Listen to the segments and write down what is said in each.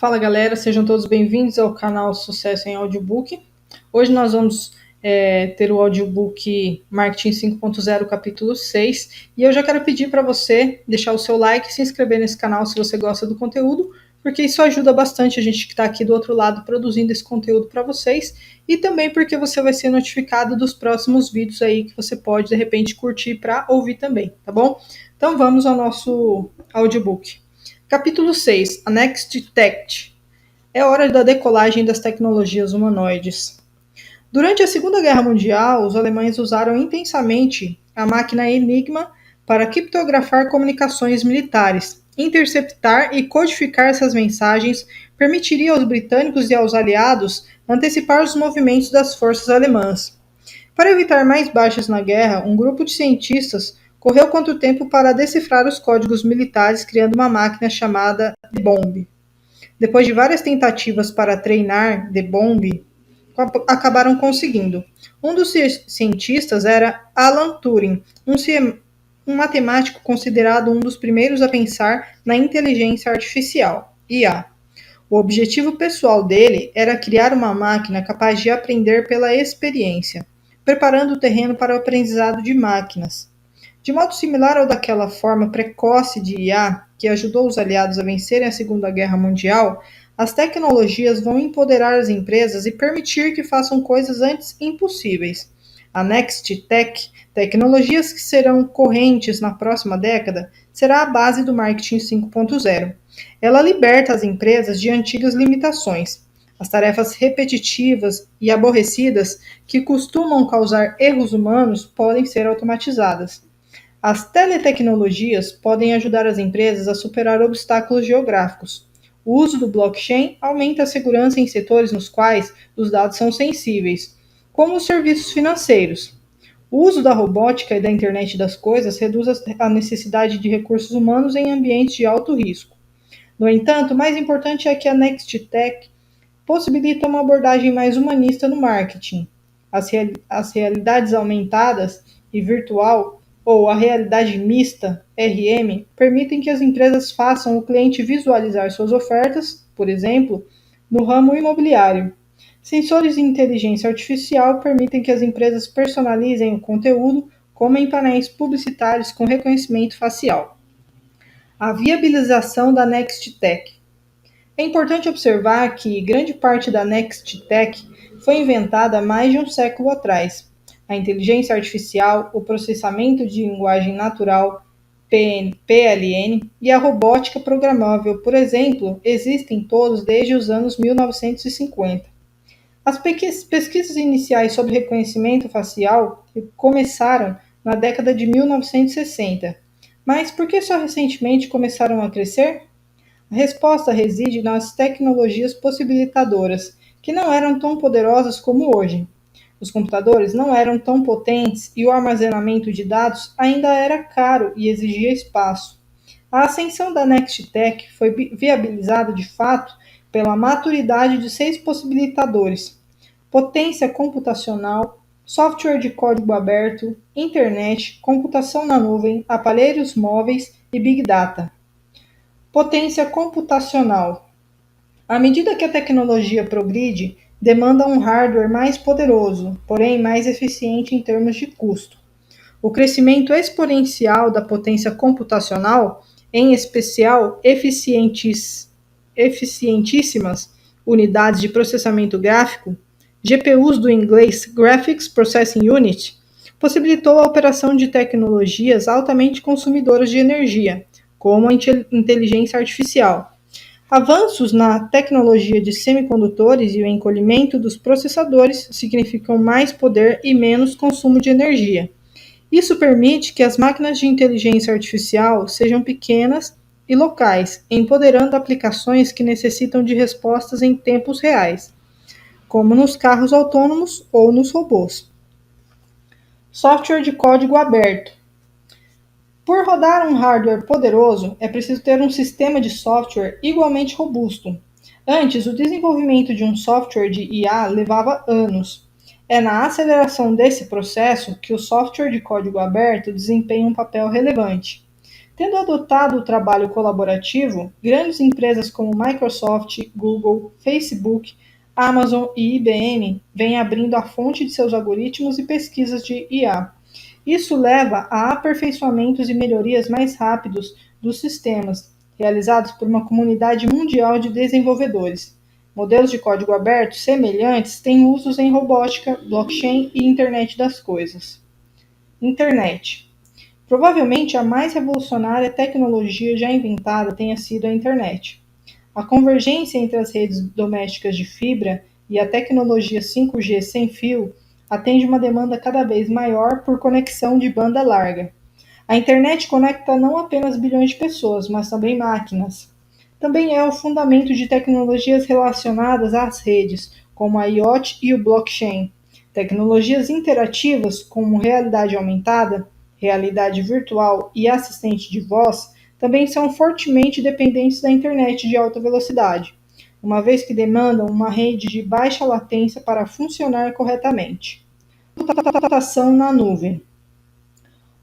Fala galera, sejam todos bem-vindos ao canal Sucesso em Audiobook. Hoje nós vamos ter o audiobook Marketing 5.0 capítulo 6 e eu já quero pedir para você deixar o seu like e se inscrever nesse canal se você gosta do conteúdo, porque isso ajuda bastante a gente que está aqui do outro lado produzindo esse conteúdo para vocês e também porque você vai ser notificado dos próximos vídeos aí que você pode de repente curtir para ouvir também, tá bom? Então vamos ao nosso audiobook. Capítulo 6, a Next Tech. É hora da decolagem das tecnologias humanoides. Durante a Segunda Guerra Mundial, os alemães usaram intensamente a máquina Enigma para criptografar comunicações militares. Interceptar e codificar essas mensagens permitiria aos britânicos e aos aliados antecipar os movimentos das forças alemãs. Para evitar mais baixas na guerra, um grupo de cientistas correu contra o tempo para decifrar os códigos militares, criando uma máquina chamada The Bomb. Depois de várias tentativas para treinar The Bomb, acabaram conseguindo. Um dos cientistas era Alan Turing, um matemático considerado um dos primeiros a pensar na inteligência artificial, IA. O objetivo pessoal dele era criar uma máquina capaz de aprender pela experiência, preparando o terreno para o aprendizado de máquinas. De modo similar ao daquela forma precoce de IA que ajudou os aliados a vencerem a Segunda Guerra Mundial, as tecnologias vão empoderar as empresas e permitir que façam coisas antes impossíveis. A Next Tech, tecnologias que serão correntes na próxima década, será a base do Marketing 5.0. Ela liberta as empresas de antigas limitações. As tarefas repetitivas e aborrecidas que costumam causar erros humanos podem ser automatizadas. As teletecnologias podem ajudar as empresas a superar obstáculos geográficos. O uso do blockchain aumenta a segurança em setores nos quais os dados são sensíveis, como os serviços financeiros. O uso da robótica e da internet das coisas reduz a necessidade de recursos humanos em ambientes de alto risco. No entanto, o mais importante é que a Next Tech possibilita uma abordagem mais humanista no marketing. As realidades aumentadas e virtual ou a realidade mista, RM, permitem que as empresas façam o cliente visualizar suas ofertas, por exemplo, no ramo imobiliário. Sensores de inteligência artificial permitem que as empresas personalizem o conteúdo, como em painéis publicitários com reconhecimento facial. A viabilização da Next Tech. É importante observar que grande parte da Next Tech foi inventada há mais de um século atrás. A inteligência artificial, o processamento de linguagem natural, PLN, e a robótica programável, por exemplo, existem todos desde os anos 1950. As pesquisas iniciais sobre reconhecimento facial começaram na década de 1960, mas por que só recentemente começaram a crescer? A resposta reside nas tecnologias possibilitadoras, que não eram tão poderosas como hoje. Os computadores não eram tão potentes e o armazenamento de dados ainda era caro e exigia espaço. A ascensão da Next Tech foi viabilizada de fato pela maturidade de 6 possibilitadores: potência computacional, software de código aberto, internet, computação na nuvem, aparelhos móveis e Big Data. Potência computacional. À medida que a tecnologia progride, demanda um hardware mais poderoso, porém mais eficiente em termos de custo. O crescimento exponencial da potência computacional, em especial eficientíssimas unidades de processamento gráfico, GPUs do inglês Graphics Processing Unit, possibilitou a operação de tecnologias altamente consumidoras de energia, como a inteligência artificial. Avanços na tecnologia de semicondutores e o encolhimento dos processadores significam mais poder e menos consumo de energia. Isso permite que as máquinas de inteligência artificial sejam pequenas e locais, empoderando aplicações que necessitam de respostas em tempos reais, como nos carros autônomos ou nos robôs. Software de código aberto. Por rodar um hardware poderoso, é preciso ter um sistema de software igualmente robusto. Antes, o desenvolvimento de um software de IA levava anos. É na aceleração desse processo que o software de código aberto desempenha um papel relevante. Tendo adotado o trabalho colaborativo, grandes empresas como Microsoft, Google, Facebook, Amazon e IBM vêm abrindo a fonte de seus algoritmos e pesquisas de IA. Isso leva a aperfeiçoamentos e melhorias mais rápidos dos sistemas, realizados por uma comunidade mundial de desenvolvedores. Modelos de código aberto semelhantes têm usos em robótica, blockchain e internet das coisas. Internet. Provavelmente a mais revolucionária tecnologia já inventada tenha sido a internet. A convergência entre as redes domésticas de fibra e a tecnologia 5G sem fio atende uma demanda cada vez maior por conexão de banda larga. A internet conecta não apenas bilhões de pessoas, mas também máquinas. Também é o fundamento de tecnologias relacionadas às redes, como a IoT e o blockchain. Tecnologias interativas, como realidade aumentada, realidade virtual e assistente de voz, também são fortemente dependentes da internet de alta velocidade, uma vez que demandam uma rede de baixa latência para funcionar corretamente. Computação na nuvem.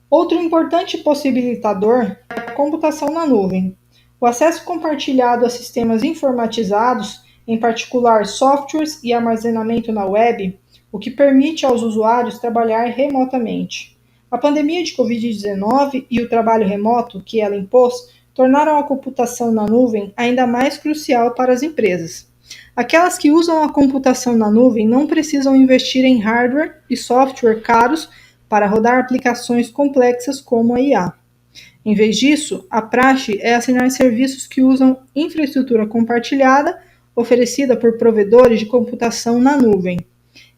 Outro importante possibilitador é a computação na nuvem. O acesso compartilhado a sistemas informatizados, em particular softwares e armazenamento na web, o que permite aos usuários trabalhar remotamente. A pandemia de Covid-19 e o trabalho remoto que ela impôs tornaram a computação na nuvem ainda mais crucial para as empresas. Aquelas que usam a computação na nuvem não precisam investir em hardware e software caros para rodar aplicações complexas como a IA. Em vez disso, a praxe é assinar serviços que usam infraestrutura compartilhada oferecida por provedores de computação na nuvem.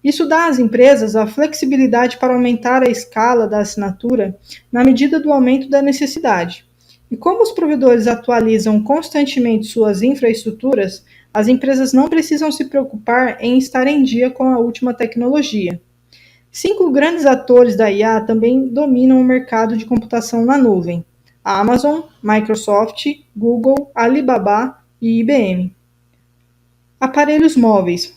Isso dá às empresas a flexibilidade para aumentar a escala da assinatura na medida do aumento da necessidade. E como os provedores atualizam constantemente suas infraestruturas, as empresas não precisam se preocupar em estar em dia com a última tecnologia. 5 grandes atores da IA também dominam o mercado de computação na nuvem: a Amazon, Microsoft, Google, Alibaba e IBM. Aparelhos móveis.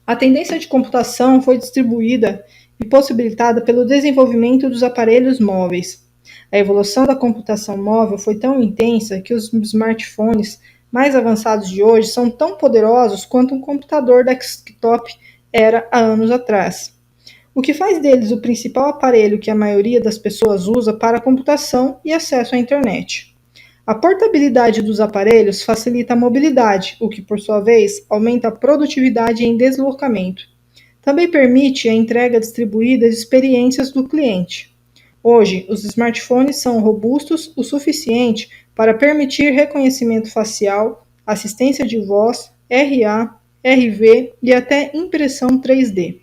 A tendência de computação foi distribuída e possibilitada pelo desenvolvimento dos aparelhos móveis. A evolução da computação móvel foi tão intensa que os smartphones mais avançados de hoje são tão poderosos quanto um computador desktop era há anos atrás, o que faz deles o principal aparelho que a maioria das pessoas usa para computação e acesso à internet. A portabilidade dos aparelhos facilita a mobilidade, o que, por sua vez, aumenta a produtividade em deslocamento. Também permite a entrega distribuída de experiências do cliente. Hoje, os smartphones são robustos o suficiente para permitir reconhecimento facial, assistência de voz, RA, RV e até impressão 3D.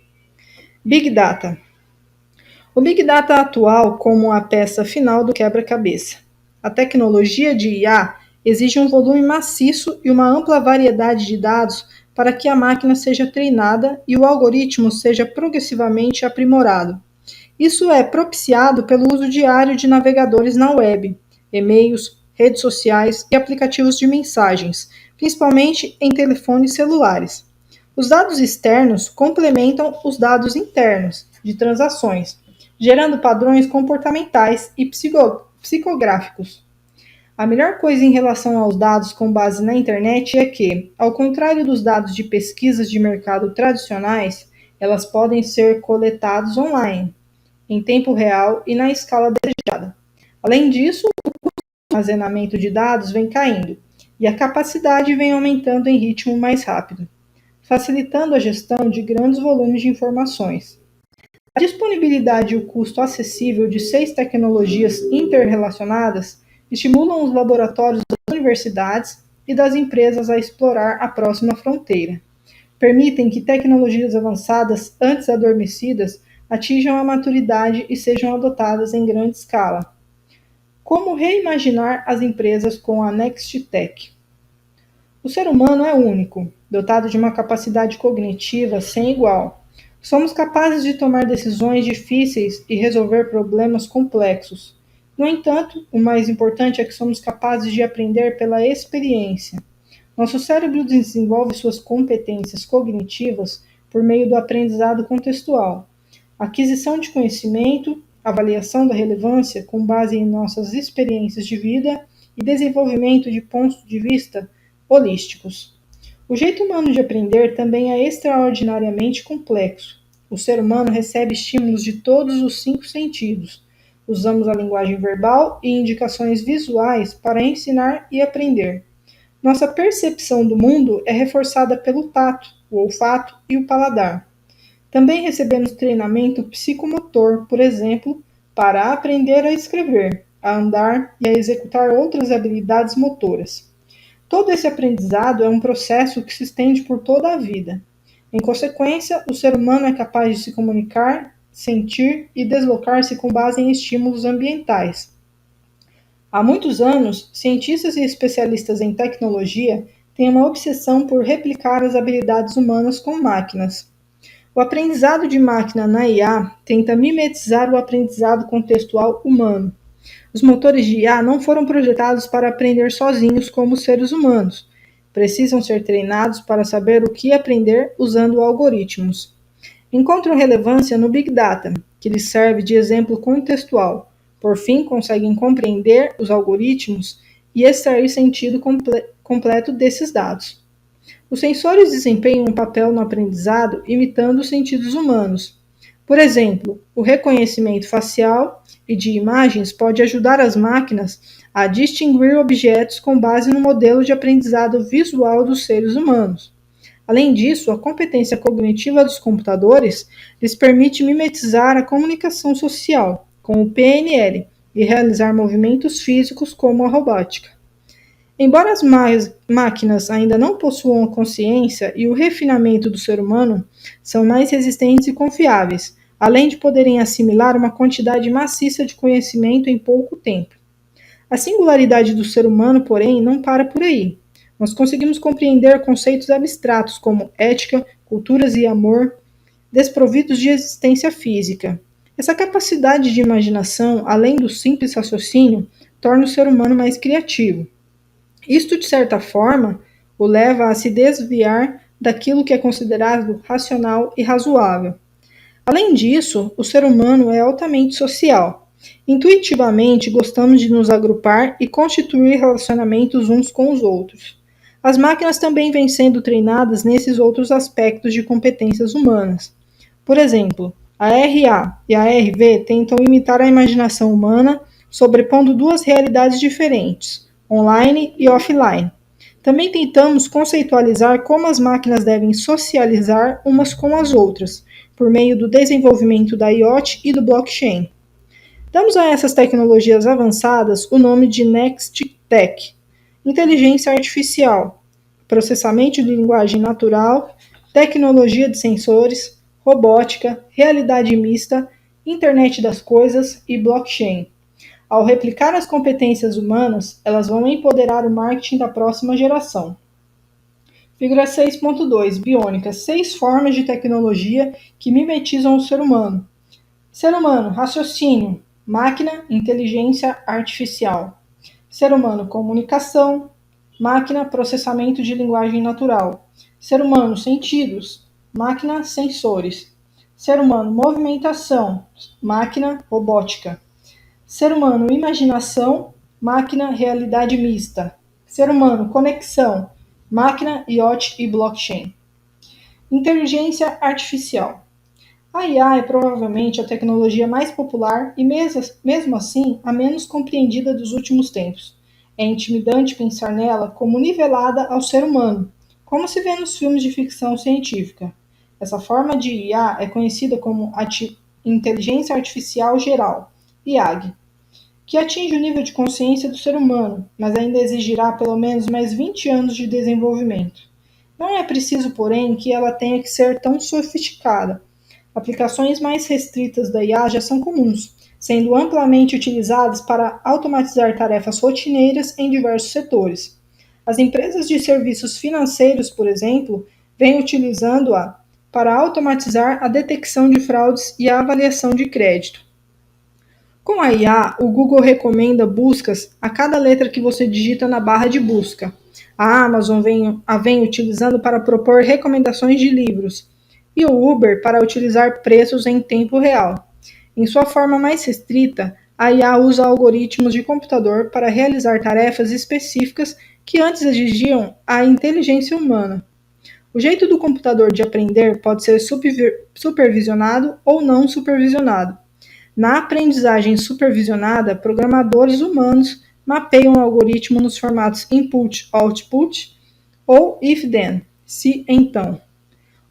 Big Data. O Big Data atual como a peça final do quebra-cabeça. A tecnologia de IA exige um volume maciço e uma ampla variedade de dados para que a máquina seja treinada e o algoritmo seja progressivamente aprimorado. Isso é propiciado pelo uso diário de navegadores na web, e-mails, redes sociais e aplicativos de mensagens, principalmente em telefones celulares. Os dados externos complementam os dados internos de transações, gerando padrões comportamentais e psicográficos. A melhor coisa em relação aos dados com base na internet é que, ao contrário dos dados de pesquisas de mercado tradicionais, elas podem ser coletados online, em tempo real e na escala desejada. Além disso, o armazenamento de dados vem caindo e a capacidade vem aumentando em ritmo mais rápido, facilitando a gestão de grandes volumes de informações. A disponibilidade e o custo acessível de 6 tecnologias interrelacionadas estimulam os laboratórios das universidades e das empresas a explorar a próxima fronteira. Permitem que tecnologias avançadas, antes adormecidas, atinjam a maturidade e sejam adotadas em grande escala. Como reimaginar as empresas com a NextTech? O ser humano é único, dotado de uma capacidade cognitiva sem igual. Somos capazes de tomar decisões difíceis e resolver problemas complexos. No entanto, o mais importante é que somos capazes de aprender pela experiência. Nosso cérebro desenvolve suas competências cognitivas por meio do aprendizado contextual, aquisição de conhecimento avaliação da relevância com base em nossas experiências de vida e desenvolvimento de pontos de vista holísticos. O jeito humano de aprender também é extraordinariamente complexo. O ser humano recebe estímulos de todos os 5 sentidos. Usamos a linguagem verbal e indicações visuais para ensinar e aprender. Nossa percepção do mundo é reforçada pelo tato, o olfato e o paladar. Também recebemos treinamento psicomotor, por exemplo, para aprender a escrever, a andar e a executar outras habilidades motoras. Todo esse aprendizado é um processo que se estende por toda a vida. Em consequência, o ser humano é capaz de se comunicar, sentir e deslocar-se com base em estímulos ambientais. Há muitos anos, cientistas e especialistas em tecnologia têm uma obsessão por replicar as habilidades humanas com máquinas. O aprendizado de máquina na IA tenta mimetizar o aprendizado contextual humano. Os motores de IA não foram projetados para aprender sozinhos como os seres humanos. Precisam ser treinados para saber o que aprender usando algoritmos. Encontram relevância no Big Data, que lhes serve de exemplo contextual. Por fim, conseguem compreender os algoritmos e extrair sentido completo desses dados. Os sensores desempenham um papel no aprendizado imitando os sentidos humanos. Por exemplo, o reconhecimento facial e de imagens pode ajudar as máquinas a distinguir objetos com base no modelo de aprendizado visual dos seres humanos. Além disso, a competência cognitiva dos computadores lhes permite mimetizar a comunicação social, com o PNL, e realizar movimentos físicos como a robótica. Embora as máquinas ainda não possuam a consciência e o refinamento do ser humano, são mais resistentes e confiáveis, além de poderem assimilar uma quantidade maciça de conhecimento em pouco tempo. A singularidade do ser humano, porém, não para por aí. Nós conseguimos compreender conceitos abstratos como ética, culturas e amor, desprovidos de existência física. Essa capacidade de imaginação, além do simples raciocínio, torna o ser humano mais criativo. Isto, de certa forma, o leva a se desviar daquilo que é considerado racional e razoável. Além disso, o ser humano é altamente social. Intuitivamente, gostamos de nos agrupar e constituir relacionamentos uns com os outros. As máquinas também vêm sendo treinadas nesses outros aspectos de competências humanas. Por exemplo, a RA e a RV tentam imitar a imaginação humana, sobrepondo duas realidades diferentes, online e offline. Também tentamos conceitualizar como as máquinas devem socializar umas com as outras, por meio do desenvolvimento da IoT e do blockchain. Damos a essas tecnologias avançadas o nome de Next Tech, inteligência artificial, processamento de linguagem natural, tecnologia de sensores, robótica, realidade mista, internet das coisas e blockchain. Ao replicar as competências humanas, elas vão empoderar o marketing da próxima geração. Figura 6.2, Biônica, 6 formas de tecnologia que mimetizam o ser humano. Ser humano, raciocínio, máquina, inteligência artificial. Ser humano, comunicação, máquina, processamento de linguagem natural. Ser humano, sentidos, máquina, sensores. Ser humano, movimentação, máquina, robótica. Ser humano, imaginação, máquina, realidade mista. Ser humano, conexão, máquina, IoT e blockchain. Inteligência artificial. A IA é provavelmente a tecnologia mais popular e, mesmo assim, a menos compreendida dos últimos tempos. É intimidante pensar nela como nivelada ao ser humano, como se vê nos filmes de ficção científica. Essa forma de IA é conhecida como Inteligência Artificial Geral, IAG, que atinge o nível de consciência do ser humano, mas ainda exigirá pelo menos mais 20 anos de desenvolvimento. Não é preciso, porém, que ela tenha que ser tão sofisticada. Aplicações mais restritas da IA já são comuns, sendo amplamente utilizadas para automatizar tarefas rotineiras em diversos setores. As empresas de serviços financeiros, por exemplo, vêm utilizando-a para automatizar a detecção de fraudes e a avaliação de crédito. Com a IA, o Google recomenda buscas a cada letra que você digita na barra de busca. A Amazon a vem utilizando para propor recomendações de livros e o Uber para utilizar preços em tempo real. Em sua forma mais restrita, a IA usa algoritmos de computador para realizar tarefas específicas que antes exigiam a inteligência humana. O jeito do computador de aprender pode ser supervisionado ou não supervisionado. Na aprendizagem supervisionada, programadores humanos mapeiam o algoritmo nos formatos input-output ou if-then, se então.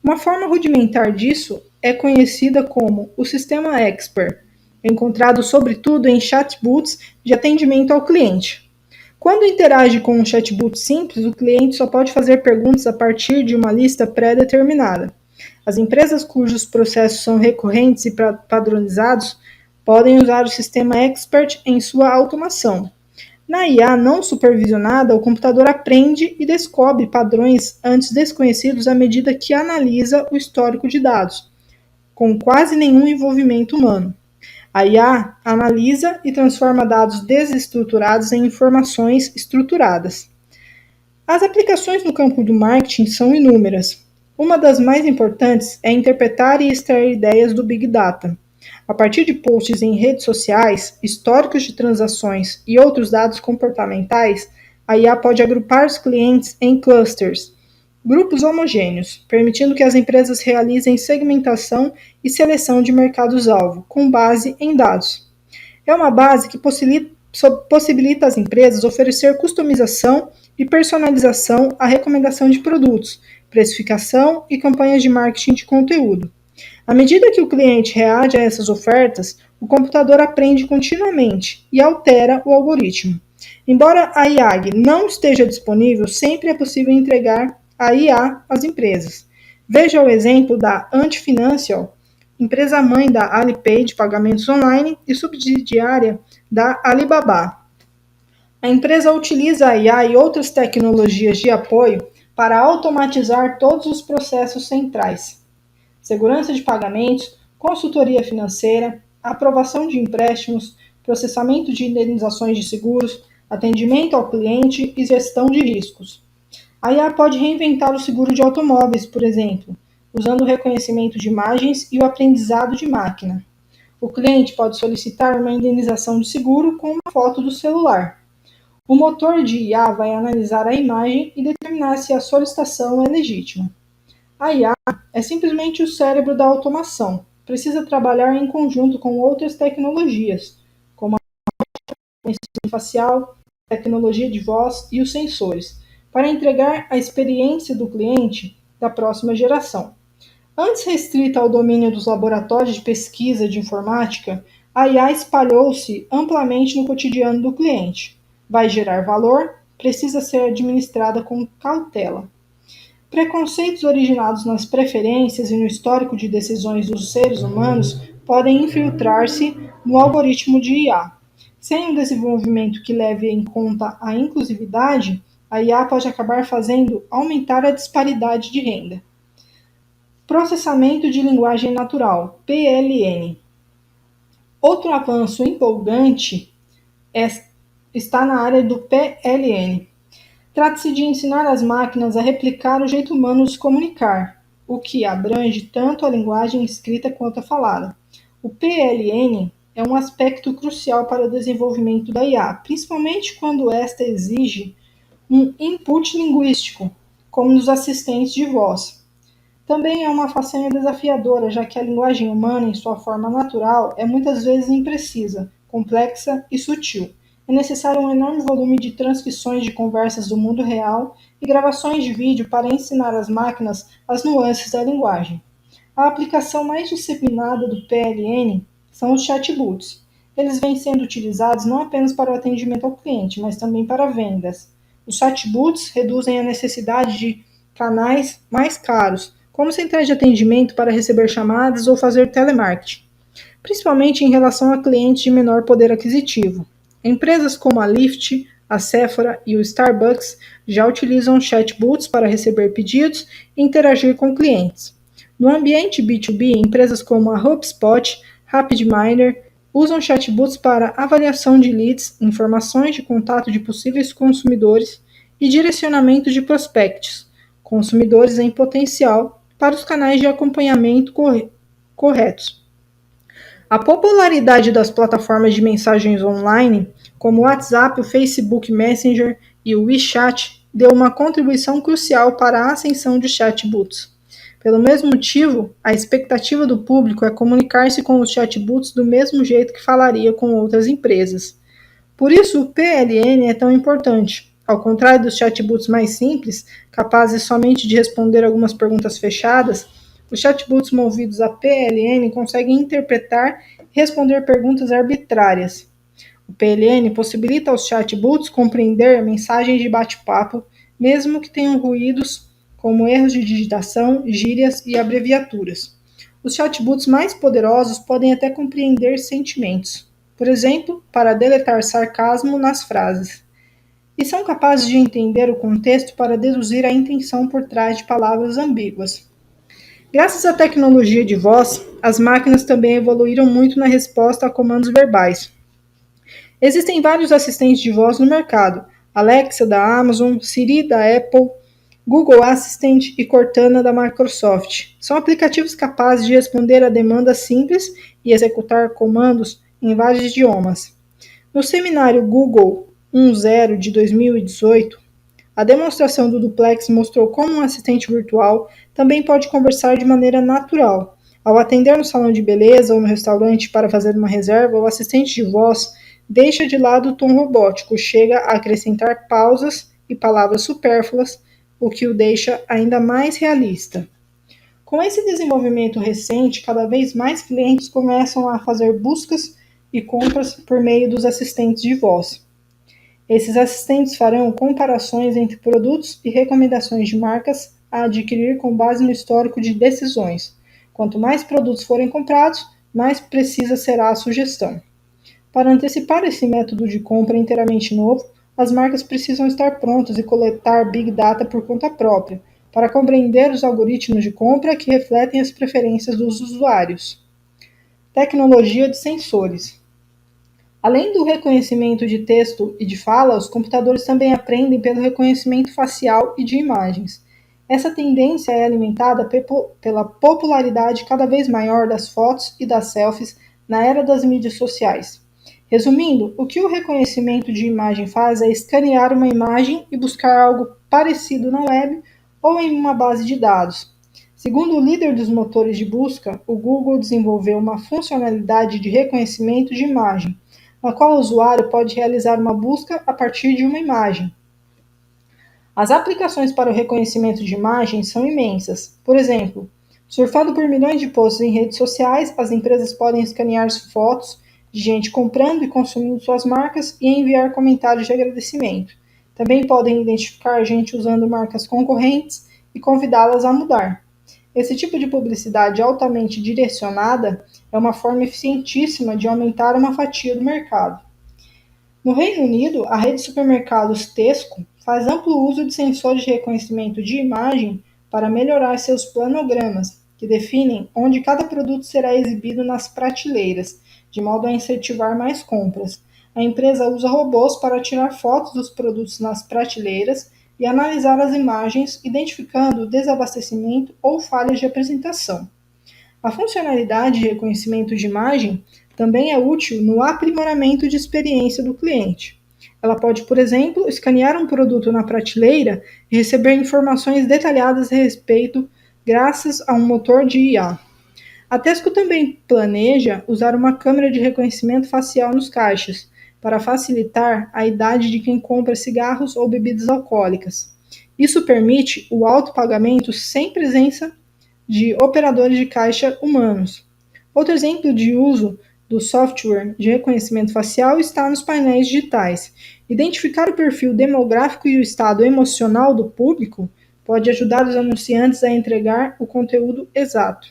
Uma forma rudimentar disso é conhecida como o sistema expert, encontrado sobretudo em chatbots de atendimento ao cliente. Quando interage com um chatbot simples, o cliente só pode fazer perguntas a partir de uma lista pré-determinada. As empresas cujos processos são recorrentes e padronizados podem usar o sistema expert em sua automação. Na IA não supervisionada, o computador aprende e descobre padrões antes desconhecidos à medida que analisa o histórico de dados, com quase nenhum envolvimento humano. A IA analisa e transforma dados desestruturados em informações estruturadas. As aplicações no campo do marketing são inúmeras. Uma das mais importantes é interpretar e extrair ideias do Big Data. A partir de posts em redes sociais, históricos de transações e outros dados comportamentais, a IA pode agrupar os clientes em clusters, grupos homogêneos, permitindo que as empresas realizem segmentação e seleção de mercados-alvo, com base em dados. É uma base que possibilita às empresas oferecer customização e personalização à recomendação de produtos, precificação e campanhas de marketing de conteúdo. À medida que o cliente reage a essas ofertas, o computador aprende continuamente e altera o algoritmo. Embora a IAG não esteja disponível, sempre é possível entregar a IA às empresas. Veja o exemplo da Anti-Financial, empresa-mãe da Alipay de pagamentos online e subsidiária da Alibaba. A empresa utiliza a IA e outras tecnologias de apoio para automatizar todos os processos centrais: segurança de pagamentos, consultoria financeira, aprovação de empréstimos, processamento de indenizações de seguros, atendimento ao cliente e gestão de riscos. A IA pode reinventar o seguro de automóveis, por exemplo, usando o reconhecimento de imagens e o aprendizado de máquina. O cliente pode solicitar uma indenização de seguro com uma foto do celular. O motor de IA vai analisar a imagem e determinar se a solicitação é legítima. A IA é simplesmente o cérebro da automação. Precisa trabalhar em conjunto com outras tecnologias, como a reconhecimento facial, tecnologia de voz e os sensores, para entregar a experiência do cliente da próxima geração. Antes restrita ao domínio dos laboratórios de pesquisa de informática, a IA espalhou-se amplamente no cotidiano do cliente. Vai gerar valor, precisa ser administrada com cautela. Preconceitos originados nas preferências e no histórico de decisões dos seres humanos podem infiltrar-se no algoritmo de IA. Sem um desenvolvimento que leve em conta a inclusividade, a IA pode acabar fazendo aumentar a disparidade de renda. Processamento de linguagem natural, PLN. Outro avanço empolgante está na área do PLN. Trata-se de ensinar as máquinas a replicar o jeito humano de se comunicar, o que abrange tanto a linguagem escrita quanto a falada. O PLN é um aspecto crucial para o desenvolvimento da IA, principalmente quando esta exige um input linguístico, como nos assistentes de voz. Também é uma façanha desafiadora, já que a linguagem humana, em sua forma natural, é muitas vezes imprecisa, complexa e sutil. É necessário um enorme volume de transcrições de conversas do mundo real e gravações de vídeo para ensinar às máquinas as nuances da linguagem. A aplicação mais disseminada do PLN são os chatbots. Eles vêm sendo utilizados não apenas para o atendimento ao cliente, mas também para vendas. Os chatbots reduzem a necessidade de canais mais caros, como centrais de atendimento para receber chamadas ou fazer telemarketing, principalmente em relação a clientes de menor poder aquisitivo. Empresas como a Lyft, a Sephora e o Starbucks já utilizam chatbots para receber pedidos e interagir com clientes. No ambiente B2B, empresas como a HubSpot, RapidMiner usam chatbots para avaliação de leads, informações de contato de possíveis consumidores e direcionamento de prospectos, consumidores em potencial, para os canais de acompanhamento corretos. A popularidade das plataformas de mensagens online, como o WhatsApp, o Facebook Messenger e o WeChat, deu uma contribuição crucial para a ascensão de chatbots. Pelo mesmo motivo, a expectativa do público é comunicar-se com os chatbots do mesmo jeito que falaria com outras empresas. Por isso, o PLN é tão importante. Ao contrário dos chatbots mais simples, capazes somente de responder algumas perguntas fechadas, os chatbots movidos a PLN conseguem interpretar e responder perguntas arbitrárias. O PLN possibilita aos chatbots compreender mensagens de bate-papo, mesmo que tenham ruídos como erros de digitação, gírias e abreviaturas. Os chatbots mais poderosos podem até compreender sentimentos, por exemplo, para deletar sarcasmo nas frases, e são capazes de entender o contexto para deduzir a intenção por trás de palavras ambíguas. Graças à tecnologia de voz, as máquinas também evoluíram muito na resposta a comandos verbais. Existem vários assistentes de voz no mercado: Alexa da Amazon, Siri da Apple, Google Assistant e Cortana da Microsoft. São aplicativos capazes de responder a demandas simples e executar comandos em vários idiomas. No seminário Google 10 de 2018, a demonstração do duplex mostrou como um assistente virtual também pode conversar de maneira natural. Ao atender no salão de beleza ou no restaurante para fazer uma reserva, o assistente de voz deixa de lado o tom robótico, chega a acrescentar pausas e palavras supérfluas, o que o deixa ainda mais realista. Com esse desenvolvimento recente, cada vez mais clientes começam a fazer buscas e compras por meio dos assistentes de voz. Esses assistentes farão comparações entre produtos e recomendações de marcas a adquirir com base no histórico de decisões. Quanto mais produtos forem comprados, mais precisa será a sugestão. Para antecipar esse método de compra inteiramente novo, as marcas precisam estar prontas e coletar Big Data por conta própria, para compreender os algoritmos de compra que refletem as preferências dos usuários. Tecnologia de sensores. Além do reconhecimento de texto e de fala, os computadores também aprendem pelo reconhecimento facial e de imagens. Essa tendência é alimentada pela popularidade cada vez maior das fotos e das selfies na era das mídias sociais. Resumindo, o que o reconhecimento de imagem faz é escanear uma imagem e buscar algo parecido na web ou em uma base de dados. Segundo o líder dos motores de busca, o Google desenvolveu uma funcionalidade de reconhecimento de imagem, na qual o usuário pode realizar uma busca a partir de uma imagem. As aplicações para o reconhecimento de imagens são imensas. Por exemplo, surfando por milhões de posts em redes sociais, as empresas podem escanear fotos de gente comprando e consumindo suas marcas e enviar comentários de agradecimento. Também podem identificar gente usando marcas concorrentes e convidá-las a mudar. Esse tipo de publicidade altamente direcionada é uma forma eficientíssima de aumentar uma fatia do mercado. No Reino Unido, a rede de supermercados Tesco faz amplo uso de sensores de reconhecimento de imagem para melhorar seus planogramas, que definem onde cada produto será exibido nas prateleiras, de modo a incentivar mais compras. A empresa usa robôs para tirar fotos dos produtos nas prateleiras e analisar as imagens, identificando desabastecimento ou falhas de apresentação. A funcionalidade de reconhecimento de imagem também é útil no aprimoramento de experiência do cliente. Ela pode, por exemplo, escanear um produto na prateleira e receber informações detalhadas a respeito graças a um motor de IA. A Tesco também planeja usar uma câmera de reconhecimento facial nos caixas, para facilitar a idade de quem compra cigarros ou bebidas alcoólicas. Isso permite o autopagamento sem presença de operadores de caixa humanos. Outro exemplo de uso do software de reconhecimento facial está nos painéis digitais. Identificar o perfil demográfico e o estado emocional do público pode ajudar os anunciantes a entregar o conteúdo exato.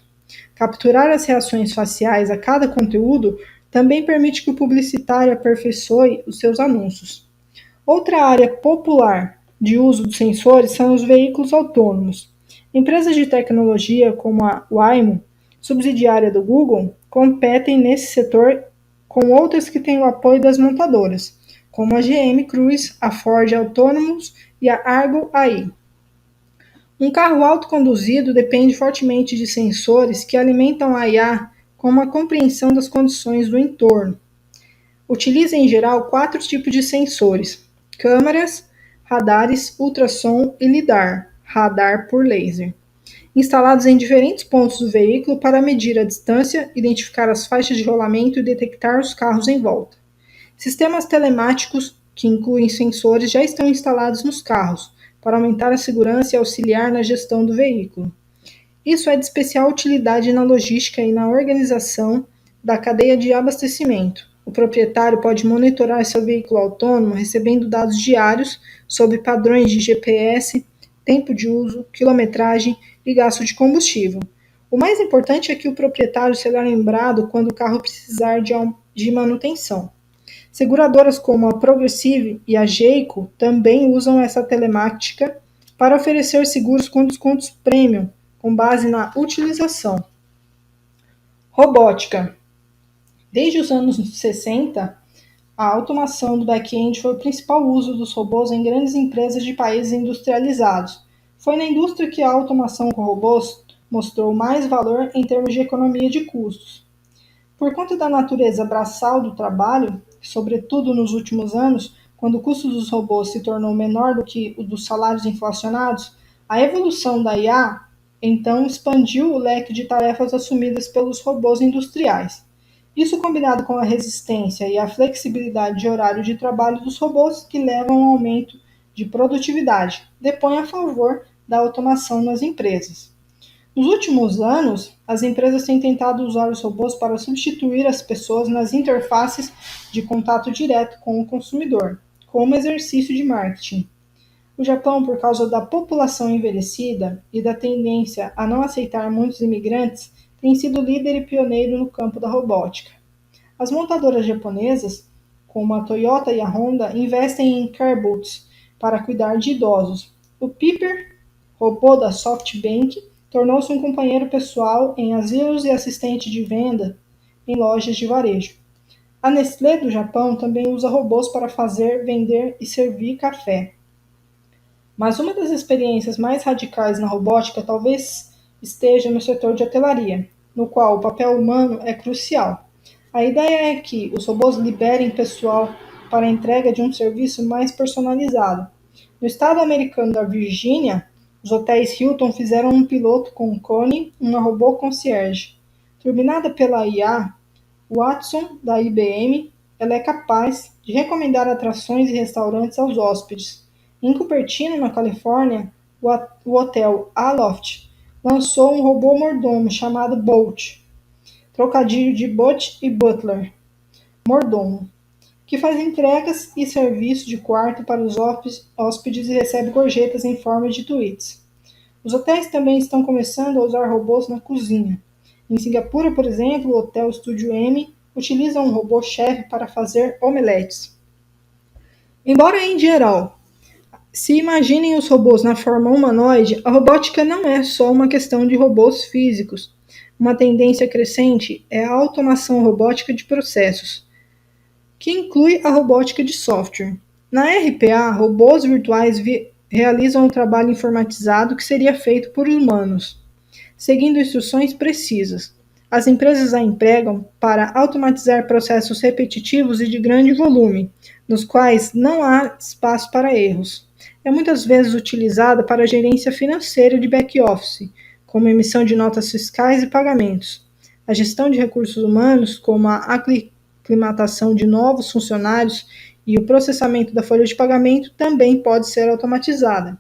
Capturar as reações faciais a cada conteúdo também permite que o publicitário aperfeiçoe os seus anúncios. Outra área popular de uso dos sensores são os veículos autônomos. Empresas de tecnologia como a Waymo, subsidiária do Google, competem nesse setor com outras que têm o apoio das montadoras, como a GM Cruise, a Ford Autonomous e a Argo AI. Um carro autoconduzido depende fortemente de sensores que alimentam a IA como a compreensão das condições do entorno. Utiliza em geral 4 tipos de sensores: câmeras, radares, ultrassom e lidar, radar por laser, instalados em diferentes pontos do veículo para medir a distância, identificar as faixas de rolamento e detectar os carros em volta. Sistemas telemáticos, que incluem sensores, já estão instalados nos carros, para aumentar a segurança e auxiliar na gestão do veículo. Isso é de especial utilidade na logística e na organização da cadeia de abastecimento. O proprietário pode monitorar seu veículo autônomo recebendo dados diários sobre padrões de GPS, tempo de uso, quilometragem e gasto de combustível. O mais importante é que o proprietário será lembrado quando o carro precisar de manutenção. Seguradoras como a Progressive e a Geico também usam essa telemática para oferecer seguros com descontos premium, com base na utilização. Robótica. Desde os anos 60, a automação do back-end foi o principal uso dos robôs em grandes empresas de países industrializados. Foi na indústria que a automação com robôs mostrou mais valor em termos de economia de custos. Por conta da natureza braçal do trabalho, sobretudo nos últimos anos, quando o custo dos robôs se tornou menor do que o dos salários inflacionados, a evolução da IA então expandiu o leque de tarefas assumidas pelos robôs industriais. Isso combinado com a resistência e a flexibilidade de horário de trabalho dos robôs, que levam a um aumento de produtividade, depõe a favor da automação nas empresas. Nos últimos anos, as empresas têm tentado usar os robôs para substituir as pessoas nas interfaces de contato direto com o consumidor, como exercício de marketing. O Japão, por causa da população envelhecida e da tendência a não aceitar muitos imigrantes, tem sido líder e pioneiro no campo da robótica. As montadoras japonesas, como a Toyota e a Honda, investem em careboots para cuidar de idosos. O Piper, robô da SoftBank, tornou-se um companheiro pessoal em asilos e assistente de venda em lojas de varejo. A Nestlé do Japão também usa robôs para fazer, vender e servir café. Mas uma das experiências mais radicais na robótica talvez esteja no setor de hotelaria, no qual o papel humano é crucial. A ideia é que os robôs liberem pessoal para a entrega de um serviço mais personalizado. No estado americano da Virgínia, os hotéis Hilton fizeram um piloto com Connie, uma robô concierge. Turbinada pela IA, Watson, da IBM, ela é capaz de recomendar atrações e restaurantes aos hóspedes. Em Cupertino, na Califórnia, o hotel Aloft lançou um robô mordomo chamado Bolt, trocadilho de Butch e Butler, mordomo, que faz entregas e serviço de quarto para os hóspedes e recebe gorjetas em forma de tweets. Os hotéis também estão começando a usar robôs na cozinha. Em Singapura, por exemplo, o Hotel Studio M utiliza um robô-chefe para fazer omeletes. Embora em geral se imaginem os robôs na forma humanoide, a robótica não é só uma questão de robôs físicos. Uma tendência crescente é a automação robótica de processos, que inclui a robótica de software. Na RPA, robôs virtuais realizam o trabalho informatizado que seria feito por humanos, seguindo instruções precisas. As empresas a empregam para automatizar processos repetitivos e de grande volume, nos quais não há espaço para erros. É muitas vezes utilizada para a gerência financeira de back-office, como emissão de notas fiscais e pagamentos. A gestão de recursos humanos, como a aclimatação de novos funcionários e o processamento da folha de pagamento, também pode ser automatizada.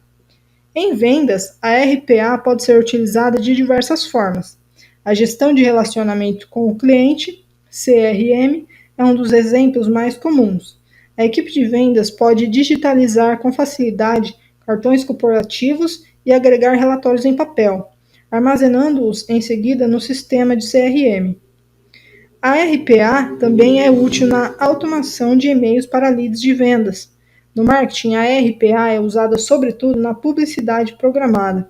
Em vendas, a RPA pode ser utilizada de diversas formas. A gestão de relacionamento com o cliente, CRM, é um dos exemplos mais comuns. A equipe de vendas pode digitalizar com facilidade cartões corporativos e agregar relatórios em papel, armazenando-os em seguida no sistema de CRM. A RPA também é útil na automação de e-mails para leads de vendas. No marketing, a RPA é usada sobretudo na publicidade programada,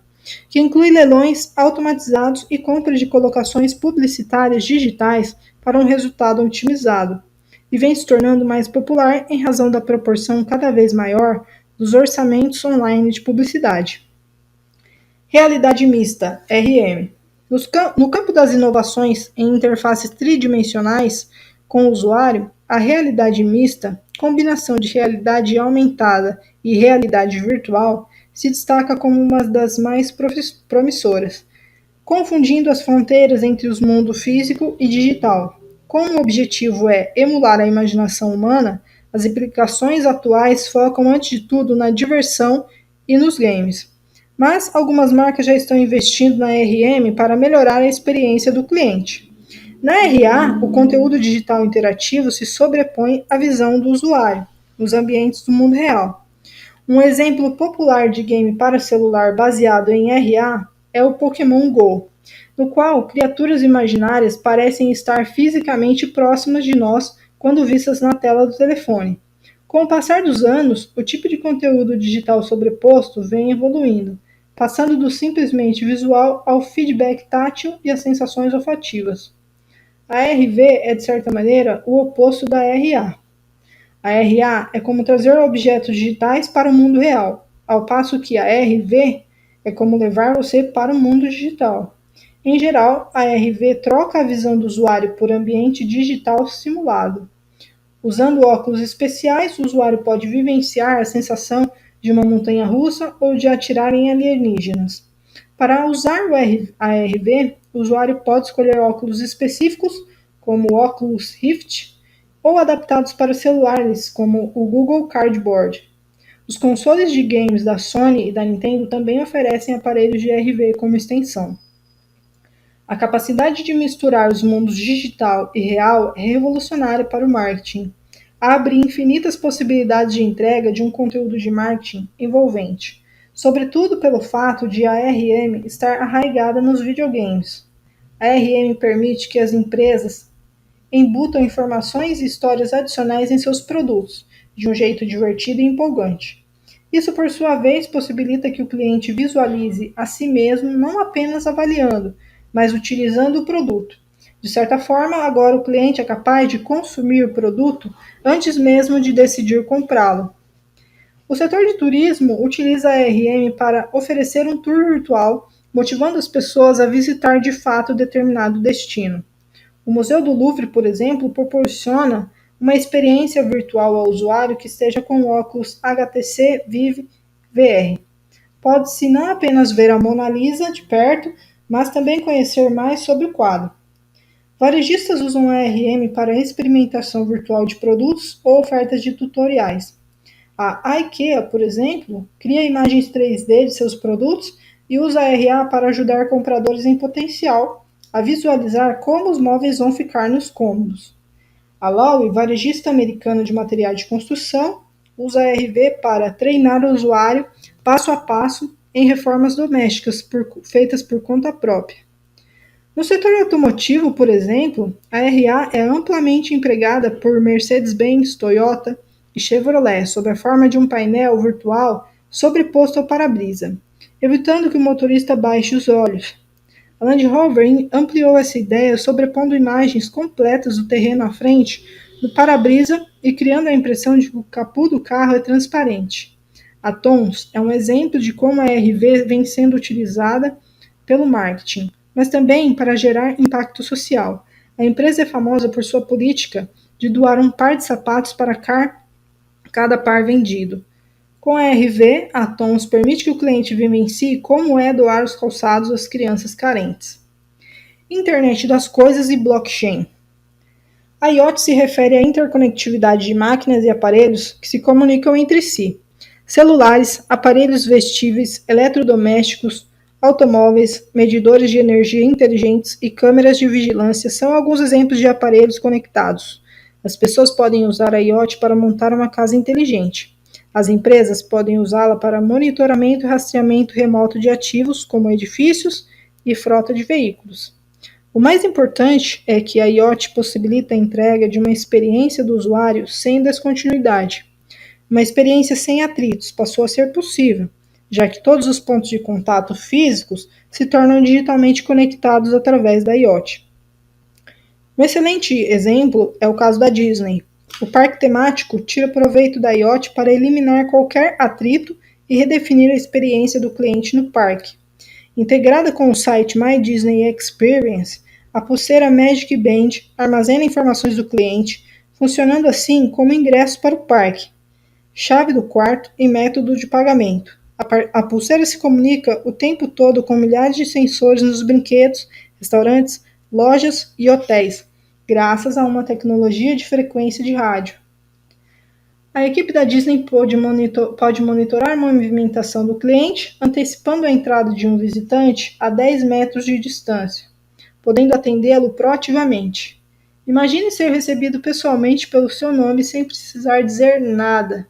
que inclui leilões automatizados e compra de colocações publicitárias digitais para um resultado otimizado, e vem se tornando mais popular em razão da proporção cada vez maior dos orçamentos online de publicidade. Realidade mista, RM. No campo das inovações em interfaces tridimensionais com o usuário, a realidade mista, combinação de realidade aumentada e realidade virtual, se destaca como uma das mais promissoras, confundindo as fronteiras entre os mundos físico e digital. Como o objetivo é emular a imaginação humana, as aplicações atuais focam antes de tudo na diversão e nos games. Mas algumas marcas já estão investindo na RM para melhorar a experiência do cliente. Na RA, o conteúdo digital interativo se sobrepõe à visão do usuário nos ambientes do mundo real. Um exemplo popular de game para celular baseado em RA é o Pokémon Go, no qual criaturas imaginárias parecem estar fisicamente próximas de nós quando vistas na tela do telefone. Com o passar dos anos, o tipo de conteúdo digital sobreposto vem evoluindo, passando do simplesmente visual ao feedback tátil e às sensações olfativas. A RV é, de certa maneira, o oposto da RA. A RA é como trazer objetos digitais para o mundo real, ao passo que a RV é como levar você para o mundo digital. Em geral, a RV troca a visão do usuário por ambiente digital simulado. Usando óculos especiais, o usuário pode vivenciar a sensação de uma montanha-russa ou de atirar em alienígenas. Para usar a RV, o usuário pode escolher óculos específicos, como o Oculus Rift, ou adaptados para celulares, como o Google Cardboard. Os consoles de games da Sony e da Nintendo também oferecem aparelhos de RV como extensão. A capacidade de misturar os mundos digital e real é revolucionária para o marketing. Abre infinitas possibilidades de entrega de um conteúdo de marketing envolvente, sobretudo pelo fato de a ARM estar arraigada nos videogames. A ARM permite que as empresas embutam informações e histórias adicionais em seus produtos, de um jeito divertido e empolgante. Isso, por sua vez, possibilita que o cliente visualize a si mesmo não apenas avaliando, mas utilizando o produto. De certa forma, agora o cliente é capaz de consumir o produto antes mesmo de decidir comprá-lo. O setor de turismo utiliza a RM para oferecer um tour virtual, motivando as pessoas a visitar de fato determinado destino. O Museu do Louvre, por exemplo, proporciona uma experiência virtual ao usuário que esteja com o óculos HTC Vive VR. Pode-se não apenas ver a Mona Lisa de perto, mas também conhecer mais sobre o quadro. Varejistas usam a RM para experimentação virtual de produtos ou ofertas de tutoriais. A IKEA, por exemplo, cria imagens 3D de seus produtos e usa a RA para ajudar compradores em potencial a visualizar como os móveis vão ficar nos cômodos. A Lowe, varejista americana de materiais de construção, usa a RV para treinar o usuário passo a passo em reformas domésticas feitas por conta própria. No setor automotivo, por exemplo, a RA é amplamente empregada por Mercedes-Benz, Toyota e Chevrolet sob a forma de um painel virtual sobreposto ao para-brisa, evitando que o motorista baixe os olhos. A Land Rover ampliou essa ideia sobrepondo imagens completas do terreno à frente do para-brisa e criando a impressão de que o capô do carro é transparente. A Tons é um exemplo de como a RV vem sendo utilizada pelo marketing, mas também para gerar impacto social. A empresa é famosa por sua política de doar um par de sapatos para cada par vendido. Com a RV, a Tons permite que o cliente vivencie como é doar os calçados às crianças carentes. Internet das coisas e blockchain. A IoT se refere à interconectividade de máquinas e aparelhos que se comunicam entre si. Celulares, aparelhos vestíveis, eletrodomésticos, automóveis, medidores de energia inteligentes e câmeras de vigilância são alguns exemplos de aparelhos conectados. As pessoas podem usar a IoT para montar uma casa inteligente. As empresas podem usá-la para monitoramento e rastreamento remoto de ativos, como edifícios e frota de veículos. O mais importante é que a IoT possibilita a entrega de uma experiência do usuário sem descontinuidade. Uma experiência sem atritos passou a ser possível, já que todos os pontos de contato físicos se tornam digitalmente conectados através da IoT. Um excelente exemplo é o caso da Disney. O parque temático tira proveito da IoT para eliminar qualquer atrito e redefinir a experiência do cliente no parque. Integrada com o site My Disney Experience, a pulseira Magic Band armazena informações do cliente, funcionando assim como ingresso para o parque, chave do quarto e método de pagamento. A pulseira se comunica o tempo todo com milhares de sensores nos brinquedos, restaurantes, lojas e hotéis, graças a uma tecnologia de frequência de rádio. A equipe da Disney pode monitorar a movimentação do cliente, antecipando a entrada de um visitante a 10 metros de distância, podendo atendê-lo proativamente. Imagine ser recebido pessoalmente pelo seu nome sem precisar dizer nada.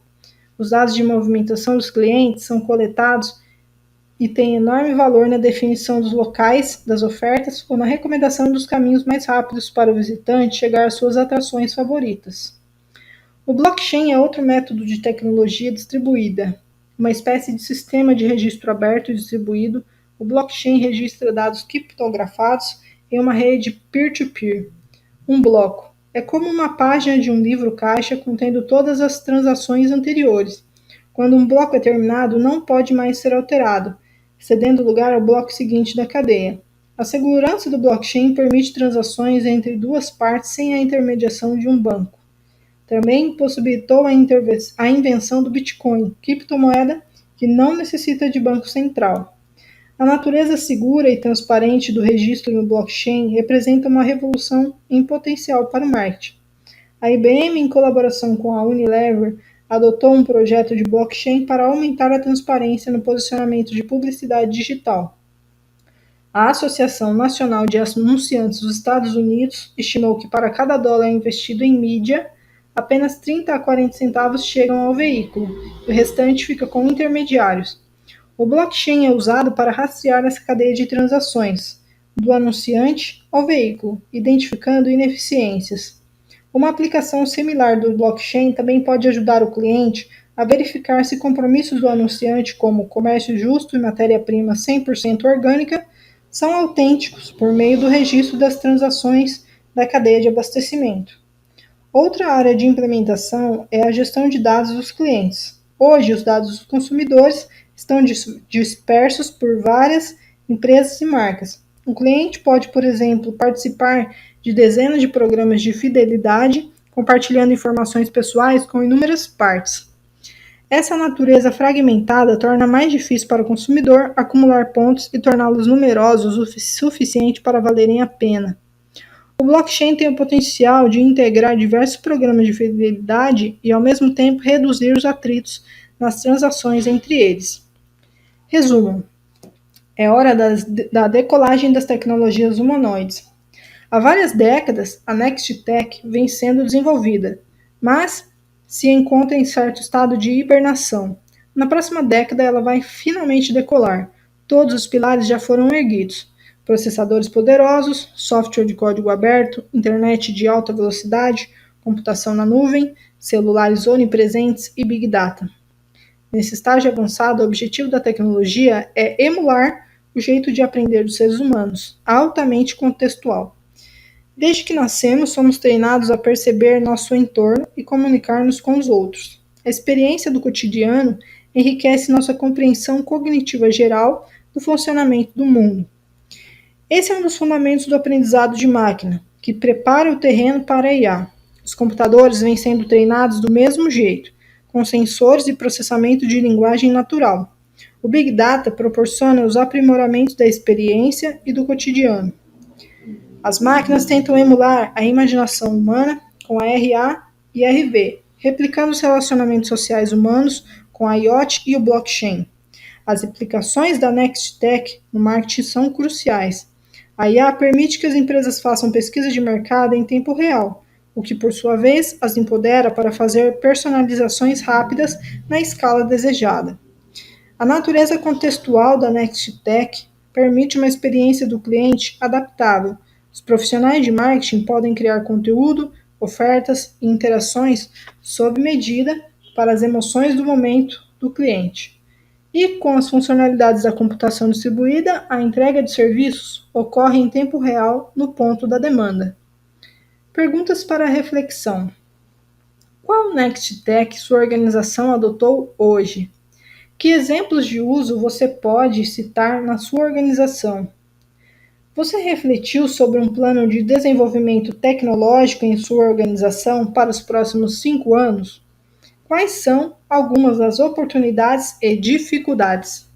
Os dados de movimentação dos clientes são coletados e têm enorme valor na definição dos locais, das ofertas ou na recomendação dos caminhos mais rápidos para o visitante chegar às suas atrações favoritas. O blockchain é outro método de tecnologia distribuída. Uma espécie de sistema de registro aberto e distribuído, o blockchain registra dados criptografados em uma rede peer-to-peer. Um bloco é como uma página de um livro-caixa contendo todas as transações anteriores. Quando um bloco é terminado, não pode mais ser alterado, cedendo lugar ao bloco seguinte da cadeia. A segurança do blockchain permite transações entre duas partes sem a intermediação de um banco. Também possibilitou a invenção do Bitcoin, criptomoeda que não necessita de banco central. A natureza segura e transparente do registro no blockchain representa uma revolução em potencial para o marketing. A IBM, em colaboração com a Unilever, adotou um projeto de blockchain para aumentar a transparência no posicionamento de publicidade digital. A Associação Nacional de Anunciantes dos Estados Unidos estimou que para cada dólar investido em mídia, apenas 30 a 40 centavos chegam ao veículo, e o restante fica com intermediários. O blockchain é usado para rastrear essa cadeia de transações, do anunciante ao veículo, identificando ineficiências. Uma aplicação similar do blockchain também pode ajudar o cliente a verificar se compromissos do anunciante, como comércio justo e matéria-prima 100% orgânica, são autênticos por meio do registro das transações da cadeia de abastecimento. Outra área de implementação é a gestão de dados dos clientes. Hoje, os dados dos consumidores estão dispersos por várias empresas e marcas. O cliente pode, por exemplo, participar de dezenas de programas de fidelidade, compartilhando informações pessoais com inúmeras partes. Essa natureza fragmentada torna mais difícil para o consumidor acumular pontos e torná-los numerosos o suficiente para valerem a pena. O blockchain tem o potencial de integrar diversos programas de fidelidade e, ao mesmo tempo, reduzir os atritos nas transações entre eles. Resumo: é hora da decolagem das tecnologias humanoides. Há várias décadas, a NextTech vem sendo desenvolvida, mas se encontra em certo estado de hibernação. Na próxima década, ela vai finalmente decolar. Todos os pilares já foram erguidos: processadores poderosos, software de código aberto, internet de alta velocidade, computação na nuvem, celulares onipresentes e Big Data. Nesse estágio avançado, o objetivo da tecnologia é emular o jeito de aprender dos seres humanos, altamente contextual. Desde que nascemos, somos treinados a perceber nosso entorno e comunicar-nos com os outros. A experiência do cotidiano enriquece nossa compreensão cognitiva geral do funcionamento do mundo. Esse é um dos fundamentos do aprendizado de máquina, que prepara o terreno para a IA. Os computadores vêm sendo treinados do mesmo jeito, com sensores e processamento de linguagem natural. O Big Data proporciona os aprimoramentos da experiência e do cotidiano. As máquinas tentam emular a imaginação humana com a RA e RV, replicando os relacionamentos sociais humanos com a IoT e o blockchain. As aplicações da NextTech no marketing são cruciais. A IA permite que as empresas façam pesquisa de mercado em tempo real, o que, por sua vez, as empodera para fazer personalizações rápidas na escala desejada. A natureza contextual da NextTech permite uma experiência do cliente adaptável. Os profissionais de marketing podem criar conteúdo, ofertas e interações sob medida para as emoções do momento do cliente. E com as funcionalidades da computação distribuída, a entrega de serviços ocorre em tempo real no ponto da demanda. Perguntas para reflexão. Qual NextTech sua organização adotou hoje? Que exemplos de uso você pode citar na sua organização? Você refletiu sobre um plano de desenvolvimento tecnológico em sua organização para os próximos 5 anos? Quais são algumas das oportunidades e dificuldades?